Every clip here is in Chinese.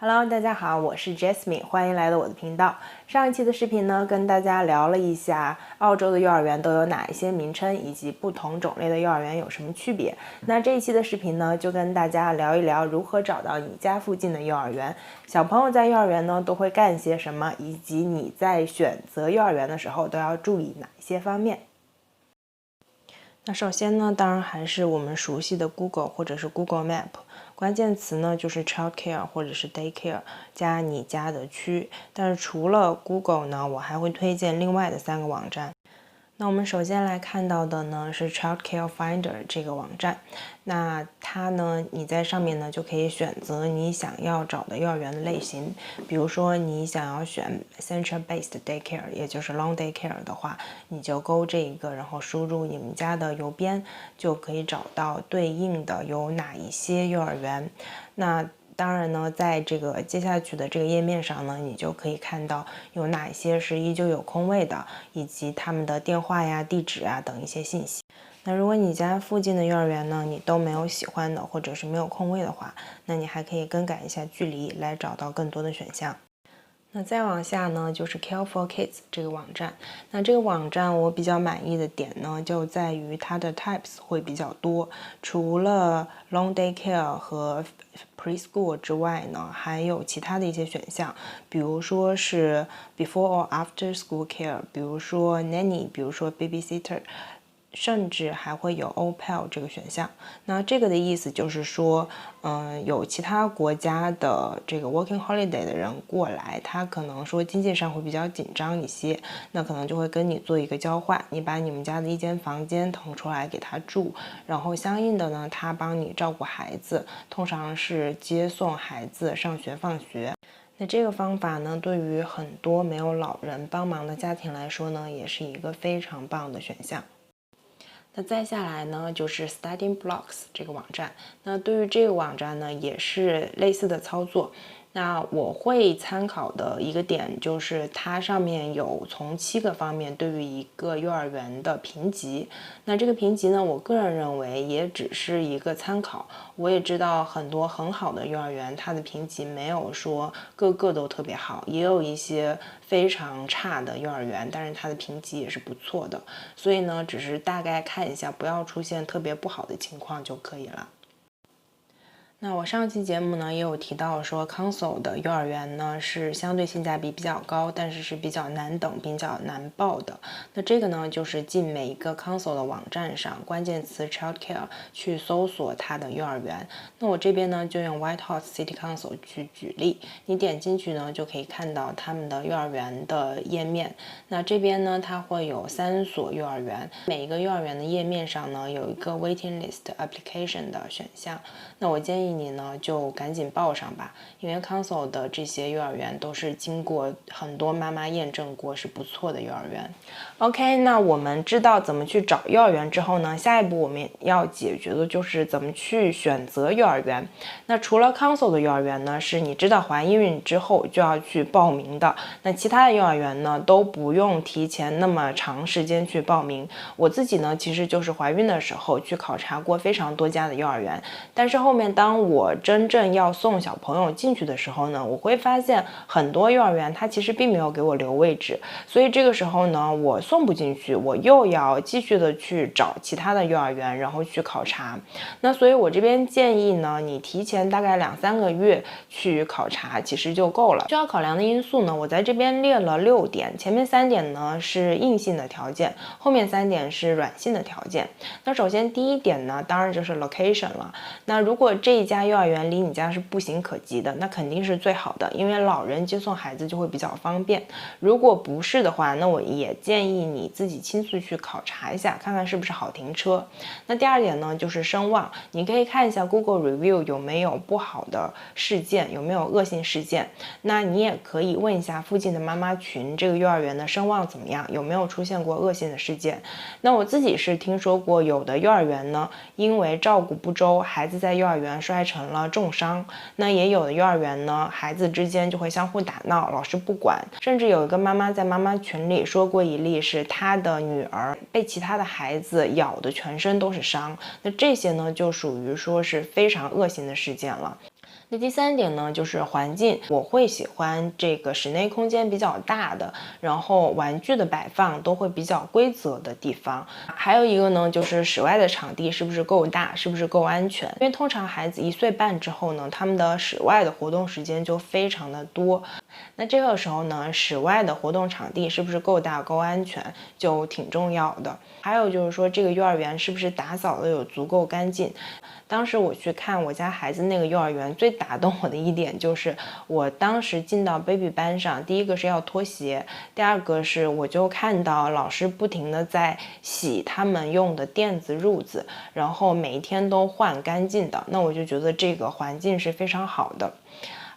Hello， 大家好，我是 Jasmine， 欢迎来到我的频道。上一期的视频呢，跟大家聊了一下澳洲的幼儿园都有哪一些名称，以及不同种类的幼儿园有什么区别。那这一期的视频呢，就跟大家聊一聊如何找到你家附近的幼儿园，小朋友在幼儿园呢都会干些什么，以及你在选择幼儿园的时候都要注意哪一些方面。那首先呢，当然还是我们熟悉的 Google 或者是 Google Map， 关键词呢就是 childcare 或者是 daycare 加你家的区。但是除了 Google 呢，我还会推荐另外的3个网站。那我们首先来看到的呢是 Childcare Finder 这个网站，那它呢，你在上面呢就可以选择你想要找的幼儿园的类型，比如说你想要选 Central Based Daycare， 也就是 Long Daycare 的话，你就勾这一个，然后输入你们家的邮编，就可以找到对应的有哪一些幼儿园。那当然呢，在这个接下去的这个页面上呢，你就可以看到有哪些是依旧有空位的，以及他们的电话呀、地址啊等一些信息。那如果你家附近的幼儿园呢，你都没有喜欢的，或者是没有空位的话，那你还可以更改一下距离来找到更多的选项。那再往下呢，就是 Care for Kids 这个网站。那这个网站我比较满意的点呢，就在于它的 types 会比较多，除了 long day care 和 preschool 之外呢，还有其他的一些选项，比如说是 before or after school care， 比如说 nanny， 比如说 babysitter。甚至还会有 OPEL 这个选项。那这个的意思就是说，有其他国家的这个 working holiday 的人过来，他可能说经济上会比较紧张一些，那可能就会跟你做一个交换，你把你们家的一间房间腾出来给他住，然后相应的呢，他帮你照顾孩子，通常是接送孩子上学放学。那这个方法呢，对于很多没有老人帮忙的家庭来说呢，也是一个非常棒的选项。那再下来呢，就是 Studying Blocks 这个网站。那对于这个网站呢，也是类似的操作。那我会参考的一个点就是它上面有从7个方面对于一个幼儿园的评级。那这个评级呢，我个人认为也只是一个参考。我也知道很多很好的幼儿园，它的评级没有说个个都特别好，也有一些非常差的幼儿园，但是它的评级也是不错的。所以呢，只是大概看一下，不要出现特别不好的情况就可以了。那我上期节目呢也有提到说 Council 的幼儿园呢是相对性价比比较高，但是是比较难等、比较难报的。那这个呢就是进每一个 Council 的网站上，关键词 Childcare 去搜索它的幼儿园。那我这边呢就用 Whitehorse City Council 去举例，你点进去呢就可以看到他们的幼儿园的页面。那这边呢它会有3所幼儿园，每一个幼儿园的页面上呢有一个 Waiting List Application 的选项。那我建议你呢就赶紧报上吧，因为 Council 的这些幼儿园都是经过很多妈妈验证过是不错的幼儿园。OK， 那我们知道怎么去找幼儿园之后呢，下一步我们要解决的就是怎么去选择幼儿园。那除了 Council 的幼儿园呢，是你知道怀孕之后就要去报名的。那其他的幼儿园呢都不用提前那么长时间去报名。我自己呢其实就是怀孕的时候去考察过非常多家的幼儿园，但是后面当我真正要送小朋友进去的时候呢，我会发现很多幼儿园它其实并没有给我留位置，所以这个时候呢我送不进去，我又要继续的去找其他的幼儿园，然后去考察。那所以我这边建议呢，你提前大概2-3个月去考察其实就够了。需要考量的因素呢，我在这边列了6点，前面3点呢是硬性的条件，后面3点是软性的条件。那首先第一点呢，当然就是 location 了。那如果这一家幼儿园离你家是步行可及的，那肯定是最好的，因为老人接送孩子就会比较方便。如果不是的话，那我也建议你自己亲自去考察一下，看看是不是好停车。那第2点呢，就是声望，你可以看一下 Google Review 有没有不好的事件，有没有恶性事件。那你也可以问一下附近的妈妈群，这个幼儿园的声望怎么样，有没有出现过恶性的事件。那我自己是听说过有的幼儿园呢，因为照顾不周，孩子在幼儿园摔成了重伤。那也有的幼儿园呢，孩子之间就会相互打闹，老师不管，甚至有一个妈妈在妈妈群里说过一例，是她的女儿被其他的孩子咬的全身都是伤。那这些呢就属于说是非常恶性的事件了。那第3点呢，就是环境，我会喜欢这个室内空间比较大的，然后玩具的摆放都会比较规则的地方。还有一个呢，就是室外的场地是不是够大，是不是够安全？因为通常孩子1岁半之后呢，他们的室外的活动时间就非常的多。那这个时候呢，室外的活动场地是不是够大、够安全，就挺重要的。还有就是说，这个幼儿园是不是打扫的有足够干净？当时我去看我家孩子那个幼儿园，最打动我的一点就是，我当时进到 baby 班上，第一个是要脱鞋，第二个是我就看到老师不停的在洗他们用的垫子、褥子，然后每一天都换干净的，那我就觉得这个环境是非常好的。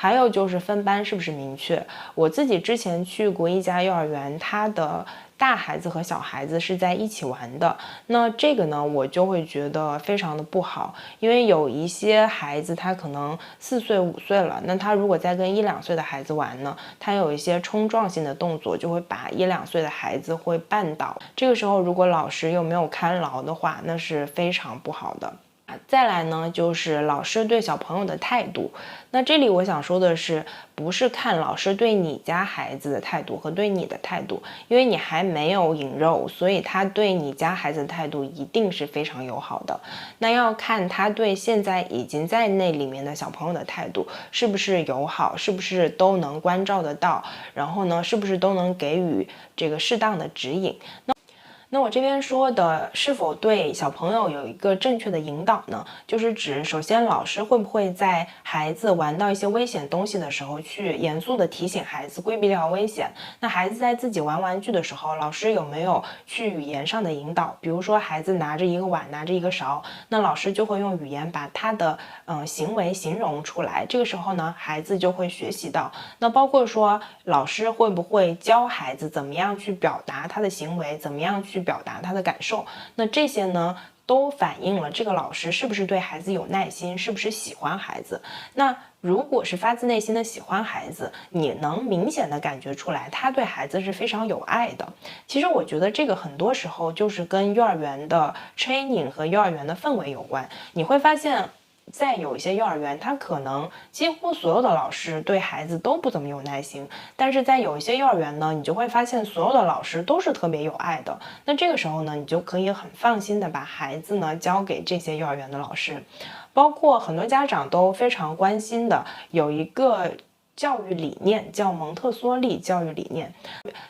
还有就是分班是不是明确？我自己之前去过一家幼儿园，它的大孩子和小孩子是在一起玩的，那这个呢，我就会觉得非常的不好，因为有一些孩子他可能4岁、5岁了，那他如果再跟1、2岁的孩子玩呢，他有一些冲撞性的动作，就会把1、2岁的孩子会绊倒。这个时候如果老师又没有看牢的话，那是非常不好的。再来呢，就是老师对小朋友的态度。那这里我想说的是，不是看老师对你家孩子的态度和对你的态度，因为你还没有引肉，所以他对你家孩子的态度一定是非常友好的。那要看他对现在已经在那里面的小朋友的态度是不是友好，是不是都能关照得到，然后呢，是不是都能给予这个适当的指引。那我这边说的是否对小朋友有一个正确的引导呢？就是指首先老师会不会在孩子玩到一些危险东西的时候去严肃的提醒孩子规避掉危险。那孩子在自己玩玩具的时候，老师有没有去语言上的引导？比如说孩子拿着一个碗，拿着一个勺，那老师就会用语言把他的行为形容出来。这个时候呢，孩子就会学习到。那包括说老师会不会教孩子怎么样去表达他的行为，怎么样去表达他的感受，那这些呢都反映了这个老师是不是对孩子有耐心，是不是喜欢孩子。那如果是发自内心的喜欢孩子，你能明显的感觉出来他对孩子是非常有爱的。其实我觉得这个很多时候就是跟幼儿园的 training 和幼儿园的氛围有关。你会发现在有一些幼儿园，他可能几乎所有的老师对孩子都不怎么有耐心，但是在有一些幼儿园呢，你就会发现所有的老师都是特别有爱的。那这个时候呢，你就可以很放心的把孩子呢交给这些幼儿园的老师。包括很多家长都非常关心的有一个教育理念叫蒙特梭利教育理念。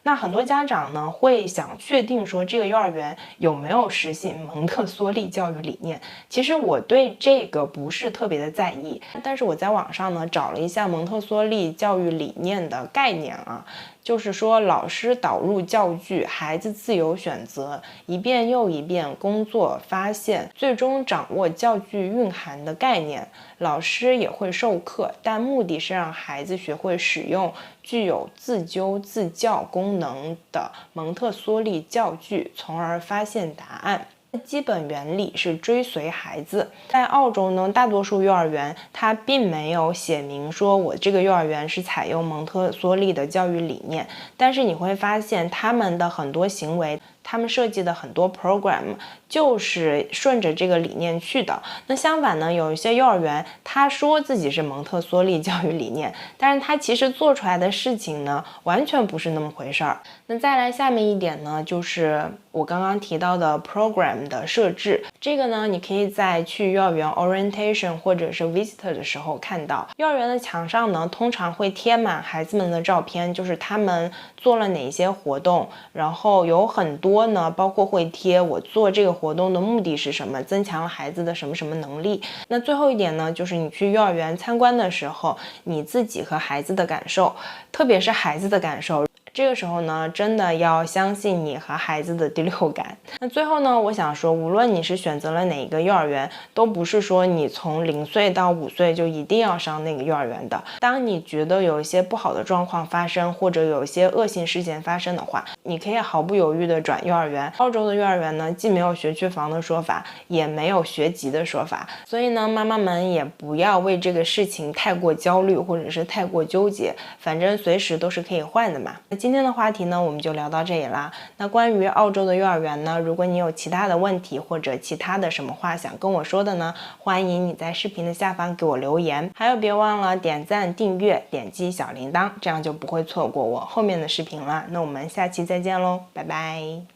那很多家长呢会想确定说这个幼儿园有没有实行蒙特梭利教育理念。其实我对这个不是特别的在意，但是我在网上呢找了一下蒙特梭利教育理念的概念啊，就是说老师导入教具，孩子自由选择，一遍又一遍工作发现，最终掌握教具蕴含的概念。老师也会授课，但目的是让孩子学会使用具有自纠自教功能的蒙特梭利教具，从而发现答案。基本原理是追随孩子。在澳洲呢，大多数幼儿园它并没有写明说我这个幼儿园是采用蒙特梭利的教育理念，但是你会发现他们的很多行为，他们设计的很多 program 就是顺着这个理念去的。那相反呢，有一些幼儿园他说自己是蒙特梭利教育理念，但是他其实做出来的事情呢完全不是那么回事儿。那再来下面一点呢，就是我刚刚提到的 program 的设置。这个呢你可以在去幼儿园 orientation 或者是 visitor 的时候看到，幼儿园的墙上呢通常会贴满孩子们的照片，就是他们做了哪些活动，然后有很多呢包括会贴我做这个活动的目的是什么，增强了孩子的什么什么能力。那最后一点呢，就是你去幼儿园参观的时候，你自己和孩子的感受，特别是孩子的感受，这个时候呢真的要相信你和孩子的第六感。那最后呢，我想说无论你是选择了哪一个幼儿园，都不是说你从0岁到5岁就一定要上那个幼儿园的。当你觉得有一些不好的状况发生，或者有一些恶性事件发生的话，你可以毫不犹豫的转幼儿园。澳洲的幼儿园呢，既没有学区房的说法，也没有学籍的说法，所以呢，妈妈们也不要为这个事情太过焦虑，或者是太过纠结，反正随时都是可以换的嘛。那今天的话题呢，我们就聊到这里啦。那关于澳洲的幼儿园呢，如果你有其他的问题或者其他的什么话想跟我说的呢，欢迎你在视频的下方给我留言。还有别忘了点赞、订阅、点击小铃铛，这样就不会错过我后面的视频了。那我们下期再见喽，拜拜。